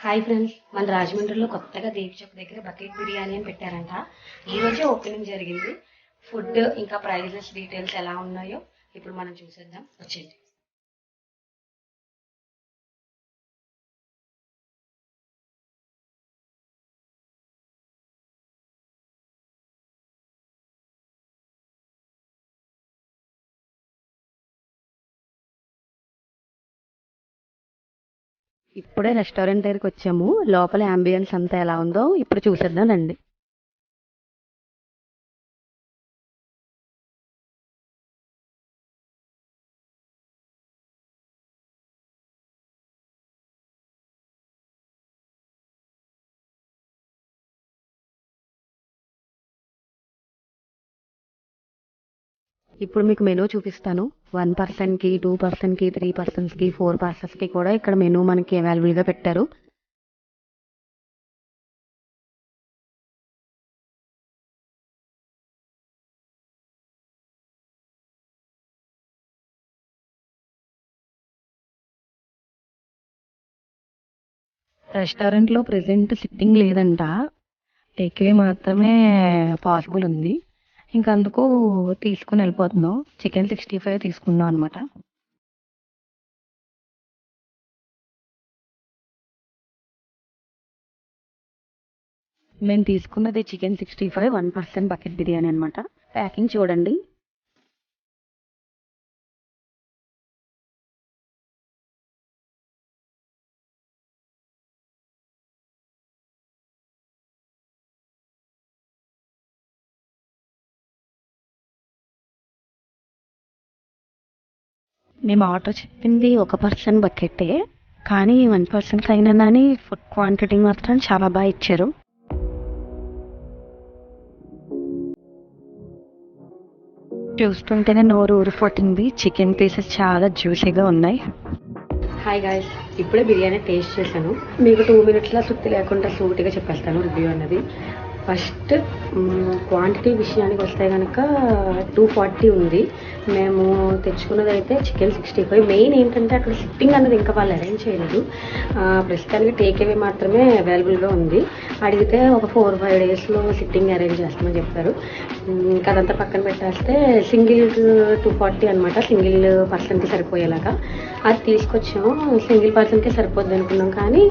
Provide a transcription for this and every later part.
Hi friends, మన రాజమండ్రిలో కొత్తగా దేవి చౌక్ దగ్గర బకెట్ బిర్యానీ అని పెట్టారంట. ఈ రోజే ఓపెనింగ్ జరిగింది. ఫుడ్ ఇంకా ప్రైజెస్ డీటెయిల్స్ ఎలా ఉన్నాయో ఇప్పుడు మనం చూసేద్దాం, వచ్చేది. ఇప్పుడే రెస్టారెంట్ దగ్గరికి వచ్చాము. లోపల అంబియన్స్ అంతా ఎలా ఉందో ఇప్పుడు చూసేద్దాం రండి. ఇప్పుడు మీకు మెనూ చూపిస్తాను. 1 పర్సన్కి, 2 పర్సన్కి, 3 పర్సన్స్కి, 4 పర్సన్స్కి కూడా ఇక్కడ మెనూ మనకి అవైలబుల్గా పెట్టారు. రెస్టారెంట్లో ప్రెసెంట్ సిట్టింగ్ లేదంట, టేక్వే మాత్రమే పాసిబుల్ ఉంది. ఇంకా అందుకు తీసుకుని వెళ్ళిపోతున్నాం. చికెన్ 65 తీసుకున్నాం అనమాట. మేము తీసుకున్నది చికెన్ 65 1 పర్సన్ బకెట్ బిర్యానీ అనమాట. ప్యాకింగ్ చూడండి. మేము ఆర్డర్ చెప్పింది 1 పర్సన్ బకెటే, కానీ 1 పర్సన్కి అయినా కానీ ఫుడ్ క్వాంటిటీ మాత్రం చాలా బాగా ఇచ్చారు. చూస్తుంటేనే నోరు ఊరిపోతుంది. చికెన్ పీసెస్ చాలా జ్యూసీగా ఉన్నాయి. హాయ్ గాయస్, ఇప్పుడే బిర్యానీ టేస్ట్ చేశాను. మీకు 2 మినిట్స్లో సుత్తి లేకుండా సూటిగా చెప్పేస్తాను రివ్యూ అన్నది. ఫస్ట్ క్వాంటిటీ విషయానికి వస్తే కనుక 240 ఉంది. మేము తెచ్చుకున్నది అయితే చికెన్ 65. మెయిన్ ఏంటంటే అక్కడ సిట్టింగ్ అన్నది ఇంకా వాళ్ళు అరేంజ్ చేయలేదు. ప్రస్తుతానికి టేక్అవే మాత్రమే అవైలబుల్గా ఉంది. అడిగితే ఒక 4-5 డేస్లో సిట్టింగ్ అరేంజ్ చేస్తామని చెప్పారు. ఇంకా అదంతా పక్కన పెట్టేస్తే సింగిల్ 240 అనమాట, సింగిల్ పర్సన్కి సరిపోయేలాగా అది తీసుకొచ్చాము. సింగిల్ పర్సన్కే సరిపోద్ది అనుకున్నాం, కానీ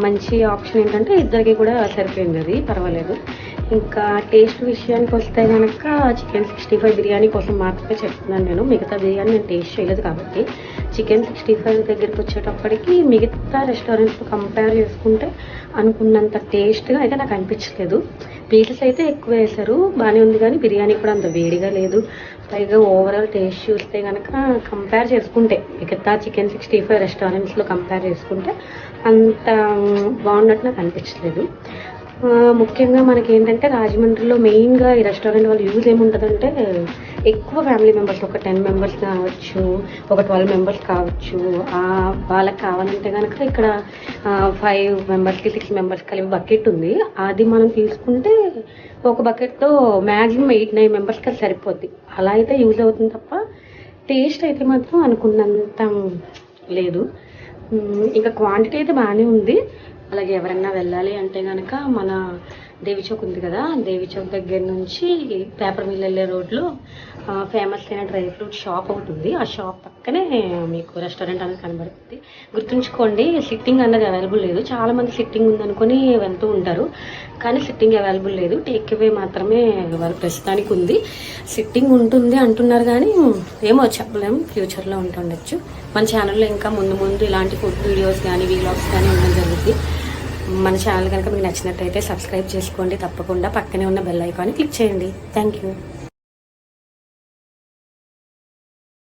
మంచి ఆప్షన్ ఏంటంటే ఇద్దరికి కూడా సరిపోయింది, అది పర్వాలేదు. ఇంకా టేస్ట్ విషయానికి వస్తే కనుక చికెన్ 65 బిర్యానీ కోసం మాత్రమే చెప్తున్నాను నేను. మిగతా బిర్యానీ నేను టేస్ట్ చేయలేదు కాబట్టి. చికెన్ 65 దగ్గరికి వచ్చేటప్పటికి మిగతా రెస్టారెంట్స్తో కంపేర్ చేసుకుంటే అనుకున్నంత టేస్ట్గా అయితే నాకు అనిపించలేదు. పీసెస్ అయితే ఎక్కువ వేశారు, బాగానే ఉంది, కానీ బిర్యానీ కూడా అంత వేడిగా లేదు. పైగా ఓవరాల్ టేస్ట్ చూస్తే కనుక కంపేర్ చేసుకుంటే మిగతా చికెన్ 65 రెస్టారెంట్స్లో కంపేర్ చేసుకుంటే అంత బాగున్నట్టు నాకు అనిపించలేదు. ముఖ్యంగా మనకి ఏంటంటే రాజమండ్రిలో మెయిన్గా ఈ రెస్టారెంట్ వాళ్ళు యూజ్ ఏముంటుందంటే ఎక్కువ ఫ్యామిలీ మెంబర్స్, ఒక 10 మెంబర్స్ కావచ్చు, ఒక 12 మెంబర్స్ కావచ్చు. వాళ్ళకి కావాలంటే కనుక ఇక్కడ 5 మెంబర్స్కి 6 మెంబర్స్ కలిపి బకెట్ ఉంది. అది మనం తీసుకుంటే ఒక బకెట్తో మ్యాక్సిమం 8-9 మెంబర్స్కి అది సరిపోద్ది. అలా అయితే యూజ్ అవుతుంది తప్ప టేస్ట్ అయితే మాత్రం అనుకున్నంత లేదు. ఇంకా క్వాంటిటీ అయితే బాగానే ఉంది. అలాగే ఎవరన్నా వెళ్ళాలి అంటే కనుక మన దేవి చౌక్ ఉంది కదా, దేవి చౌక్ దగ్గర నుంచి పేపర్ మిల్ వెళ్ళే రోడ్లో ఫేమస్ అయిన డ్రై ఫ్రూట్ షాప్ ఒకటి ఉంది. ఆ షాప్ పక్కనే మీకు రెస్టారెంట్ అనేది కనబడుతుంది. గుర్తుంచుకోండి, సిట్టింగ్ అన్నది అవైలబుల్ లేదు. చాలామంది సిట్టింగ్ ఉందనుకొని వెళ్తూ ఉంటారు, కానీ సిట్టింగ్ అవైలబుల్ లేదు. టేక్అవే మాత్రమే వారు ప్రస్తుతానికి ఉంది. సిట్టింగ్ ఉంటుంది అంటున్నారు, కానీ ఏమో చెప్పలేము, ఫ్యూచర్లో ఉంటుండొచ్చు. మన ఛానల్లో ఇంకా ముందు ముందు ఇలాంటి ఫుడ్ వీడియోస్ కానీ వీలాగ్స్ కానీ ఉండడం జరుగుతుంది. మన ఛానల్ కనుక మీకు నచ్చినట్టయితే సబ్స్క్రైబ్ చేసుకోండి తప్పకుండా. పక్కనే ఉన్న బెల్ ఐకాన్ని క్లిక్ చేయండి. Thank you.